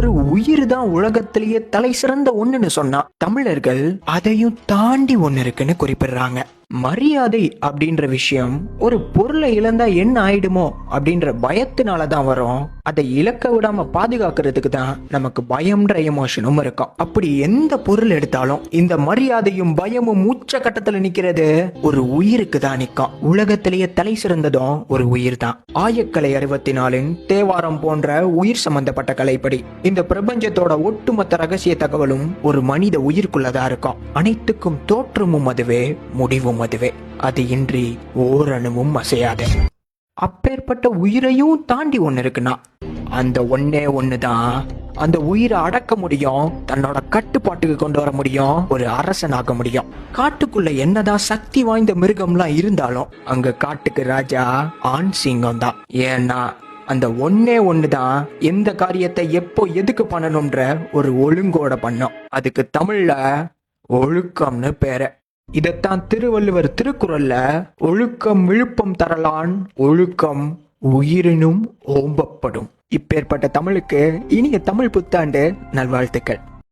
ஒரு உயிர் தான் உலகத்திலேயே தலை சிறந்த ஒண்ணுன்னு சொன்னா தமிழர்கள் அதையும் தாண்டி ஒண்ணு இருக்குன்னு குறிப்பிடுறாங்க. மரியாதை அப்படின்ற விஷயம் ஒரு பொருளை இழந்தா என்ன ஆயிடுமோ அப்படின்ற பயத்தினாலதான் வரும். அதை இழக்க விடாம பாதுகாக்கிறதுக்கு தான் நமக்கு பயம்ன்ற எமோஷனும் இருக்கும். அப்படி எந்த பொருள் எடுத்தாலும் இந்த மரியாதையும் பயமும் உச்ச கட்டத்துல நிக்கிறது ஒரு உயிருக்கு தான் நிற்கும். உலகத்திலேயே தலை சிறந்ததும் ஒரு உயிர் தான். ஆயக்கலை 64 தேவாரம் போன்ற உயிர் சம்பந்தப்பட்ட கலைப்படி இந்த பிரபஞ்சத்தோட ஒட்டுமொத்த ரகசிய தகவலும் ஒரு மனித உயிர்க்குள்ளதான் இருக்கும். அனைத்துக்கும் தோற்றமும் அதுவே, முடிவும் அதுவே. அது இன்றி ஓரணுவும் அசையாது. அப்பேற்பட்ட உயிரையும் தாண்டி ஒண்ணு இருக்குன்னா அந்த ஒன்னே ஒண்ணுதான் அந்த உயிரை அடக்க முடியும், தன்னோட கட்டுப்பாட்டுக்கு கொண்டு வர முடியும், ஒரு அரசனாக முடியும். காட்டுக்குள்ள என்னதான் சக்தி வாய்ந்த மிருகம்லாம் இருந்தாலும் அங்க காட்டுக்கு ராஜா ஆண் சிங்கம் தான். ஏன்னா அந்த ஒன்னே ஒண்ணுதான் எந்த காரியத்தை எப்போ எதுக்கு பண்ணணும்ன்ற ஒரு ஒழுங்கோட பண்ணும். அதுக்கு தமிழ்ல ஒழுக்கம்னு பேரு. இதத்தான் திருவள்ளுவர் திருக்குறள்ல ஒழுக்கம் விழுப்பம் தரலான், ஒழுக்கம் உயிரினும் ஓம்பப்படும். இப்பேற்பட்ட தமிழுக்கு இனிய தமிழ் புத்தாண்டு நல்வாழ்த்துக்கள்.